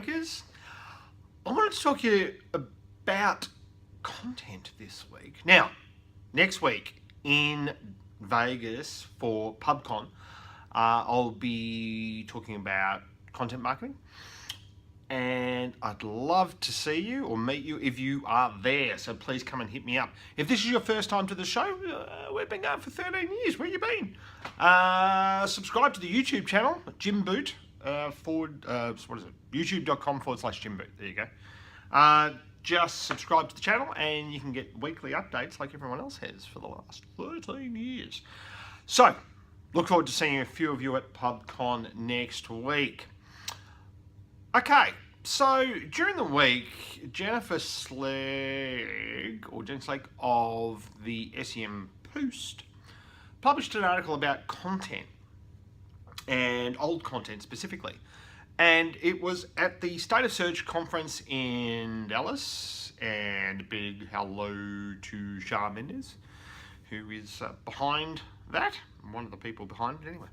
rankers. I wanted to talk to you about content this week. Now, next week in Vegas for PubCon, I'll be talking about content marketing, and I'd love to see you or meet you if you are there, so please come and hit me up. If this is your first time to the show, we've been going for 13 years. Where you been? Subscribe to the YouTube channel, Jim Boot, youtube.com/Jim Boot. There you go. Just subscribe to the channel and you can get weekly updates like everyone else has for the last 13 years. So, look forward to seeing a few of you at PubCon next week. Okay, so during the week, Jennifer Slegg of the SEM Post published an article about content, and old content specifically. And it was at the State of Search conference in Dallas, and a big hello to Shah Mendes, who is behind that, one of the people behind it anyway.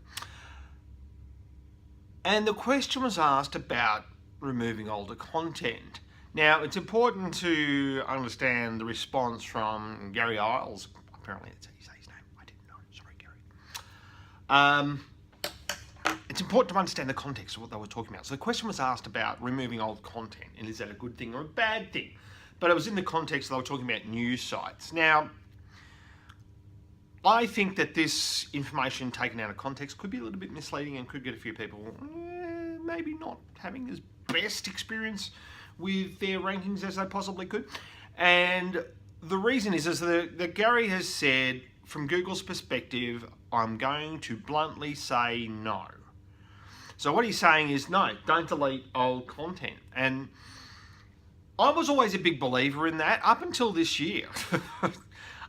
And the question was asked about removing older content. Now, it's important to understand the response from Gary Isles. Apparently, that's how you say his name. I didn't know. Sorry, Gary. It's important to understand the context of what they were talking about. So the question was asked about removing old content, and is that a good thing or a bad thing? But it was in the context they were talking about news sites. Now, I think that this information taken out of context could be a little bit misleading and could get a few people maybe not having as best experience with their rankings as they possibly could. And the reason is that Gary has said, from Google's perspective, I'm going to bluntly say no. So what he's saying is, no, don't delete old content. And I was always a big believer in that up until this year.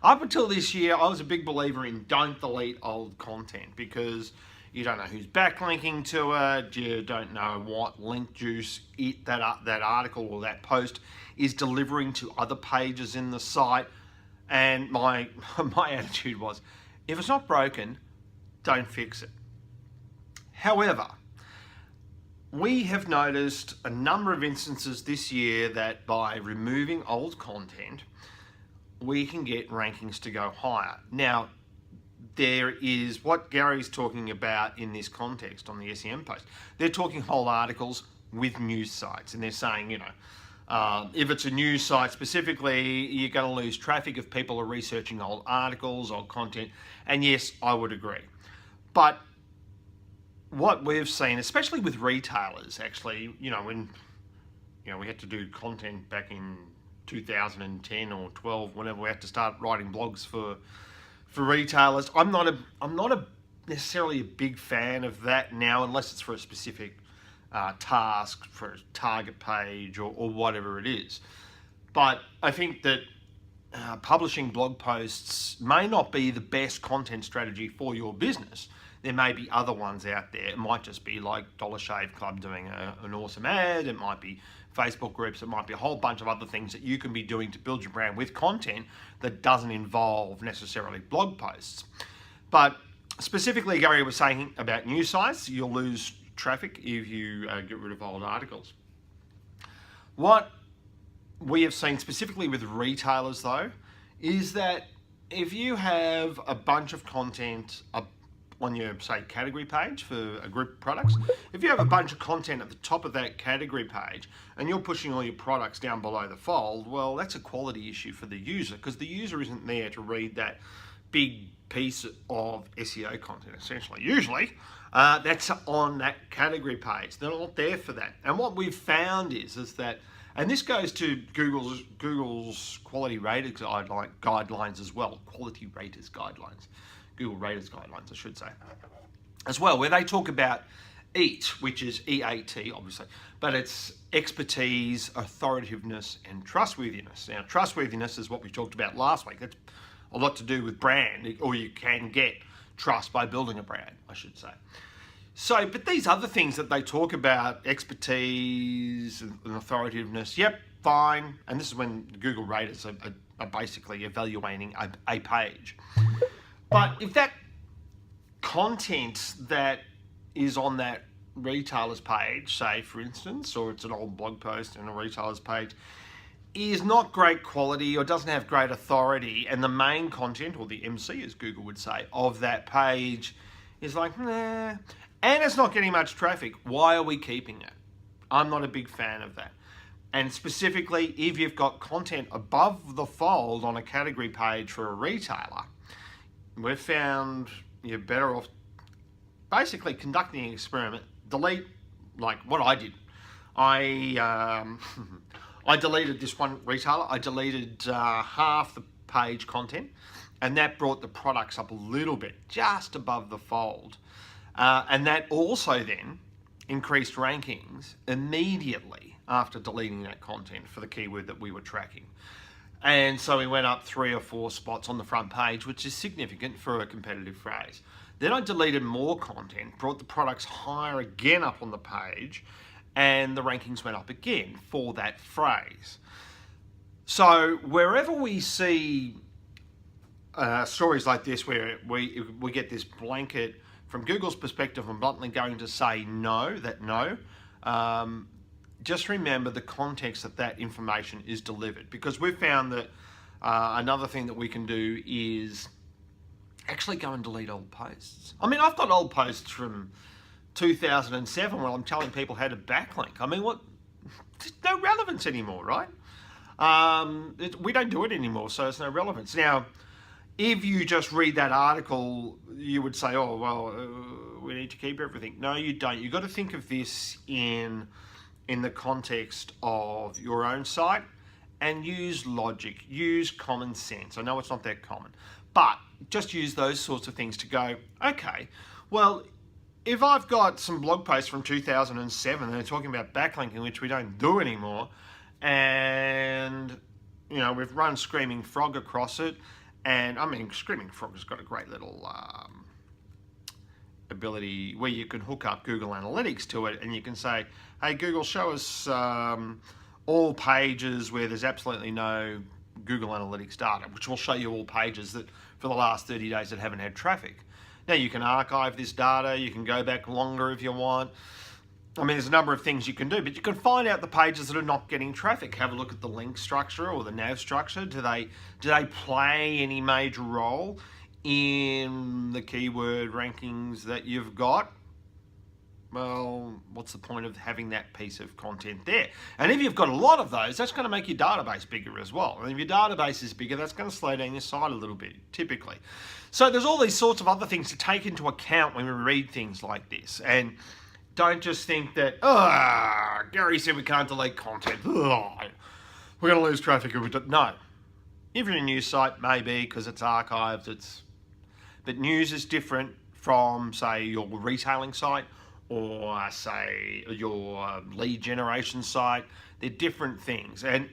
Up until this year, I was a big believer in don't delete old content, because you don't know who's backlinking to it, you don't know what link juice that article or that post is delivering to other pages in the site. And my attitude was, if it's not broken, don't fix it. However, we have noticed a number of instances this year that by removing old content, we can get rankings to go higher. Now, there is what Gary's talking about in this context on the SEM post. They're talking whole articles with news sites, and they're saying, you know, if it's a news site specifically, you're going to lose traffic if people are researching old articles, old content. And yes, I would agree. But what we've seen, especially with retailers, actually, you know, when we had to do content back in 2010 or 12, whenever we had to start writing blogs for retailers, I'm not necessarily a big fan of that now, unless it's for a specific task, for a target page or whatever it is. But I think that publishing blog posts may not be the best content strategy for your business. There may be other ones out there. It might just be like Dollar Shave Club doing an awesome ad. It might be Facebook groups. It might be a whole bunch of other things that you can be doing to build your brand with content that doesn't involve necessarily blog posts. But specifically, Gary was saying about news sites, you'll lose traffic if you get rid of old articles. What we have seen specifically with retailers, though, is that if you have a bunch of content on your, say, category page for a group of products, if you have a bunch of content at the top of that category page and you're pushing all your products down below the fold, well, that's a quality issue for the user, because the user isn't there to read that big piece of SEO content, essentially. Usually, that's on that category page. They're not there for that. And what we've found is that, and this goes to Google's quality raters guidelines as well, quality raters guidelines. Google Raters Guidelines, I should say, as well, where they talk about EAT, which is EAT, obviously, but it's expertise, authoritativeness, and trustworthiness. Now, trustworthiness is what we talked about last week. That's a lot to do with brand, or you can get trust by building a brand, I should say. So, but these other things that they talk about, expertise and authoritativeness, yep, fine. And this is when Google Raters are basically evaluating a page. But if that content that is on that retailer's page, say for instance, or it's an old blog post in a retailer's page, is not great quality or doesn't have great authority, and the main content, or the MC as Google would say, of that page is like, nah, and it's not getting much traffic, why are we keeping it? I'm not a big fan of that. And specifically, if you've got content above the fold on a category page for a retailer, we've found you're better off basically conducting an experiment. Delete, like what I did. I deleted this one retailer. I deleted half the page content, and that brought the products up a little bit, just above the fold. And that also then increased rankings immediately after deleting that content for the keyword that we were tracking. And so we went up 3 or 4 spots on the front page, which is significant for a competitive phrase. Then I deleted more content, brought the products higher again up on the page, and the rankings went up again for that phrase. So wherever we see stories like this, where we get this blanket, from Google's perspective, I'm bluntly going to say no, just remember the context that information is delivered, because we've found that another thing that we can do is actually go and delete old posts. I mean, I've got old posts from 2007 where I'm telling people how to backlink. I mean, what? There's no relevance anymore, right? We don't do it anymore, so it's no relevance. Now, if you just read that article, you would say, oh, well, we need to keep everything. No, you don't. You've got to think of this in the context of your own site, and use logic, use common sense. I know it's not that common, but just use those sorts of things to go, okay, well, if I've got some blog posts from 2007 and they're talking about backlinking, which we don't do anymore, and we've run Screaming Frog across it, and I mean, Screaming Frog has got a great little ability where you can hook up Google Analytics to it, and you can say, hey Google, show us all pages where there's absolutely no Google Analytics data, which will show you all pages that for the last 30 days that haven't had traffic. Now you can archive this data, you can go back longer if you want. I mean, there's a number of things you can do, but you can find out the pages that are not getting traffic. Have a look at the link structure or the nav structure. Do they play any major role in the keyword rankings that you've got? Well, what's the point of having that piece of content there? And if you've got a lot of those, that's going to make your database bigger as well. And if your database is bigger, that's going to slow down your site a little bit, typically. So there's all these sorts of other things to take into account when we read things like this. And don't just think that, Gary said we can't delete content. We're going to lose traffic if we don't. No. If you're a news site, maybe, because it's archived. But news is different from, say, your retailing site, or say your lead generation site. They're different things. And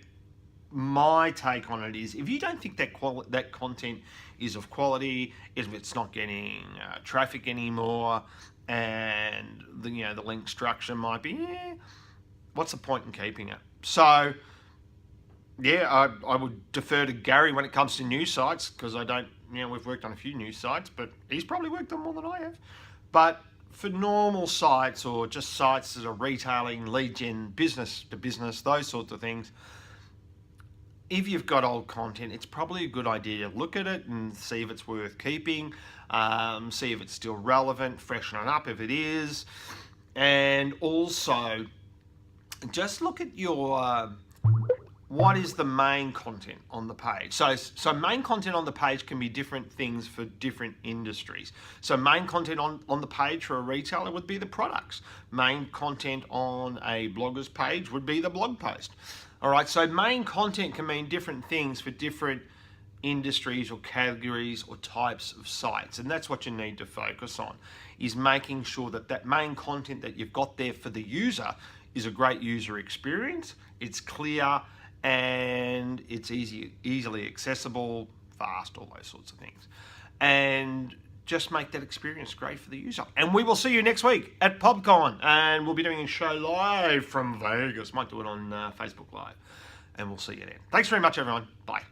my take on it is, if you don't think that content is of quality, if it's not getting traffic anymore, and the link structure might be, what's the point in keeping it? So yeah, I would defer to Gary when it comes to news sites, because I don't, we've worked on a few news sites, but he's probably worked on more than I have. But for normal sites, or just sites that are retailing, lead gen, business to business, those sorts of things, if you've got old content, it's probably a good idea to look at it and see if it's worth keeping, see if it's still relevant, freshen it up if it is, and also just look at your what is the main content on the page. So main content on the page can be different things for different industries. So main content on the page for a retailer would be the products. Main content on a blogger's page would be the blog post. All right, so main content can mean different things for different industries or categories or types of sites, and that's what you need to focus on, is making sure that that main content that you've got there for the user is a great user experience, it's clear, and it's easily accessible, fast, all those sorts of things. And just make that experience great for the user. And we will see you next week at PubCon, and we'll be doing a show live from Vegas. Might do it on Facebook Live, and we'll see you then. Thanks very much, everyone. Bye.